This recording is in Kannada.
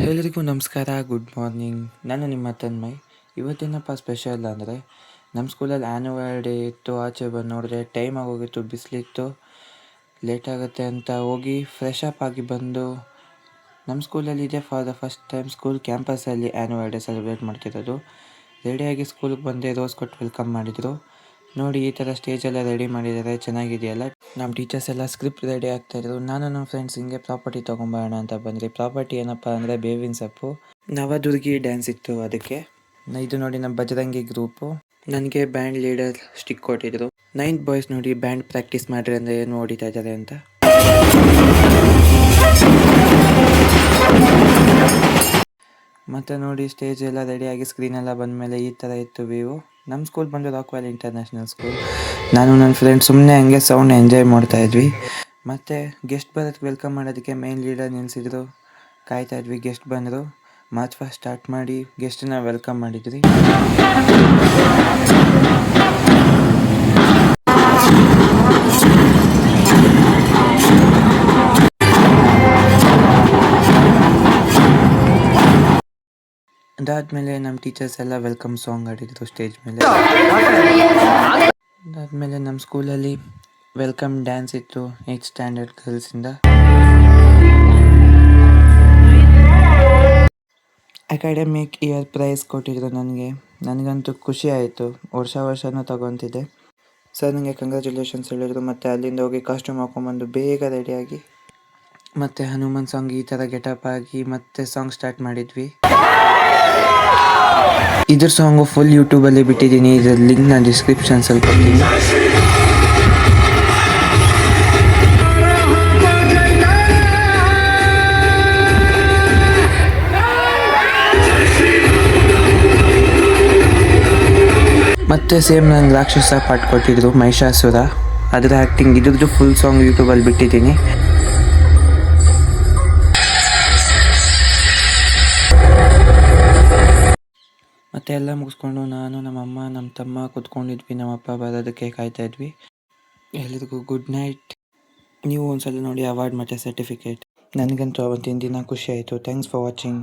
ಎಲ್ಲರಿಗೂ ನಮಸ್ಕಾರ, ಗುಡ್ ಮಾರ್ನಿಂಗ್. ನಾನು ನಿಮ್ಮ ತನ್ಮಯ್. ಇವತ್ತೇನಪ್ಪ ಸ್ಪೆಷಲ್ ಅಂದರೆ, ನಮ್ಮ ಸ್ಕೂಲಲ್ಲಿ ಆ್ಯನ್ಯುವಲ್ ಡೇ ಇತ್ತು. ಆಚೆ ಬಂದು ನೋಡಿದ್ರೆ ಟೈಮ್ ಆಗೋಗಿತ್ತು, ಬಿಸಿಲಿತ್ತು, ಲೇಟ್ ಆಗುತ್ತೆ ಅಂತ ಹೋಗಿ ಫ್ರೆಶ್ ಅಪ್ ಆಗಿ ಬಂದು ನಮ್ಮ ಸ್ಕೂಲಲ್ಲಿದೆ for the first time school ಕ್ಯಾಂಪಸಲ್ಲಿ ಆ್ಯನ್ಯುವಲ್ ಡೇ ಸೆಲೆಬ್ರೇಟ್ ಮಾಡ್ತಿರೋದು. ರೆಡಿಯಾಗಿ ಸ್ಕೂಲಿಗೆ ಬಂದೆ, ರೋಸ್ ಕೊಟ್ಟು ವೆಲ್ಕಮ್ ಮಾಡಿದರು. ನೋಡಿ, ಈ ಥರ ಸ್ಟೇಜೆಲ್ಲ ರೆಡಿ ಮಾಡಿದ್ದಾರೆ, ಚೆನ್ನಾಗಿದೆಯಲ್ಲ. ನಮ್ಮ ಟೀಚರ್ಸ್ ಎಲ್ಲ ಸ್ಕ್ರಿಪ್ಟ್ ರೆಡಿ ಆಗ್ತಾಯಿದ್ರು. ನಾನು ನಮ್ಮ ಫ್ರೆಂಡ್ಸ್ ಹಿಂಗೆ ಪ್ರಾಪರ್ಟಿ ತೊಗೊಂಬರೋಣ ಅಂತ ಬಂದ್ರಿ. ಪ್ರಾಪರ್ಟಿ ಏನಪ್ಪ ಅಂದರೆ ಬೇವಿನ ಸೊಪ್ಪು. ನವದುರ್ಗಿ ಡ್ಯಾನ್ಸ್ ಇತ್ತು ಅದಕ್ಕೆ. ಇದು ನೋಡಿ ನಮ್ಮ ಬಜರಂಗಿ ಗ್ರೂಪು. ನನಗೆ ಬ್ಯಾಂಡ್ ಲೀಡರ್ ಸ್ಟಿಕ್ ಕೊಟ್ಟಿದ್ರು. 9th ಬಾಯ್ಸ್ ನೋಡಿ ಬ್ಯಾಂಡ್ ಪ್ರಾಕ್ಟೀಸ್ ಮಾಡ್ರಿ ಅಂದರೆ ಏನು ಹೊಡಿತಾ ಇದ್ದಾರೆ ಅಂತ. ಮತ್ತು ನೋಡಿ, ಸ್ಟೇಜ್ ಎಲ್ಲ ರೆಡಿಯಾಗಿ ಸ್ಕ್ರೀನೆಲ್ಲ ಬಂದಮೇಲೆ ಈ ಥರ ಇತ್ತು ವ್ಯೂ. ನಮ್ಮ ಸ್ಕೂಲ್ ಬಂದು ರಾಕ್ವೆಲ್ ಇಂಟರ್ನ್ಯಾಷನಲ್ ಸ್ಕೂಲ್. ನಾನು ನನ್ನ ಫ್ರೆಂಡ್ ಸುಮ್ಮನೆ ಹಂಗೆ ಸೌಂಡ್ ಎಂಜಾಯ್ ಮಾಡ್ತಾಯಿದ್ವಿ. ಮತ್ತು ಗೆಸ್ಟ್ ಬರೋಕ್ಕೆ ವೆಲ್ಕಮ್ ಮಾಡೋದಕ್ಕೆ ಮೇನ್ ಲೀಡರ್ ನಿಲ್ಲಿಸಿದ್ರು. ಕಾಯ್ತಾಯಿದ್ವಿ, ಗೆಸ್ಟ್ ಬಂದರು. ಮಾರ್ಚ್ ಫಾಸ್ಟ್ ಸ್ಟಾರ್ಟ್ ಮಾಡಿ ಗೆಸ್ಟನ್ನ ವೆಲ್ಕಮ್ ಮಾಡಿದ್ವಿ. ಅದಾದಮೇಲೆ ನಮ್ಮ ಟೀಚರ್ಸ್ ಎಲ್ಲ ವೆಲ್ಕಮ್ ಸಾಂಗ್ ಆಡಿದ್ರು ಸ್ಟೇಜ್ ಮೇಲೆ. ಅದಾದಮೇಲೆ ನಮ್ಮ ಸ್ಕೂಲಲ್ಲಿ ವೆಲ್ಕಮ್ ಡ್ಯಾನ್ಸ್ ಇತ್ತು 8th ಸ್ಟ್ಯಾಂಡರ್ಡ್ ಗರ್ಲ್ಸಿಂದ. ಅಕಾಡೆಮಿಕ್ ಇಯರ್ ಪ್ರೈಸ್ ಕೊಟ್ಟಿದ್ರು ನನಗಂತೂ ಖುಷಿ ಆಯಿತು. ವರ್ಷನೂ ತಗೊತಿದ್ದೆ. ಸರ್ ನನಗೆ ಕಂಗ್ರ್ಯಾಚುಲೇಷನ್ಸ್ ಹೇಳಿದ್ರು. ಮತ್ತು ಅಲ್ಲಿಂದ ಹೋಗಿ ಕಾಸ್ಟ್ಯೂಮ್ ಹಾಕೊಂಡ್ಬಂದು ಬೇಗ ರೆಡಿಯಾಗಿ ಮತ್ತು ಹನುಮಾನ್ ಸಾಂಗ್ ಈ ಥರ ಗೆಟಪ್ ಆಗಿ ಮತ್ತೆ ಸಾಂಗ್ ಸ್ಟಾರ್ಟ್ ಮಾಡಿದ್ವಿ. ಇದ್ರ ಸಾಂಗು ಫುಲ್ ಯೂಟ್ಯೂಬಲ್ಲಿ ಬಿಟ್ಟಿದ್ದೀನಿ. ಇದರ ಲಿಂಕ್ ನಾನು ಡಿಸ್ಕ್ರಿಪ್ಷನ್ಸಲ್ಲಿ ಕೊಡ್ತೀನಿ. ಮತ್ತು ಸೇಮ್ ನಂಗೆ ರಾಕ್ಷಸ ಪಾಠ ಕೊಟ್ಟಿದ್ರು, ಮಹಿಷಾಸುರ. ಅದರ ಆ್ಯಕ್ಟಿಂಗ್ ಇದ್ರದ್ದು ಫುಲ್ ಸಾಂಗ್ ಯೂಟ್ಯೂಬಲ್ಲಿ ಬಿಟ್ಟಿದ್ದೀನಿ. ಮತ್ತು ಎಲ್ಲ ಮುಗಿಸ್ಕೊಂಡು ನಾನು, ನಮ್ಮಮ್ಮ, ನಮ್ಮ ತಮ್ಮ ಕೂತ್ಕೊಂಡಿದ್ವಿ. ನಮ್ಮಪ್ಪ ಬರೋದಕ್ಕೆ ಕಾಯ್ತಾಯಿದ್ವಿ. ಎಲ್ಲರಿಗೂ ಗುಡ್ ನೈಟ್. ನೀವು ಒಂದ್ಸಲ ನೋಡಿ ಅವಾರ್ಡ್ ಮತ್ತು ಸರ್ಟಿಫಿಕೇಟ್. ನನಗಂತೂ ಅವತ್ತಿನ ದಿನ ಖುಷಿ ಆಯಿತು. Thanks for watching.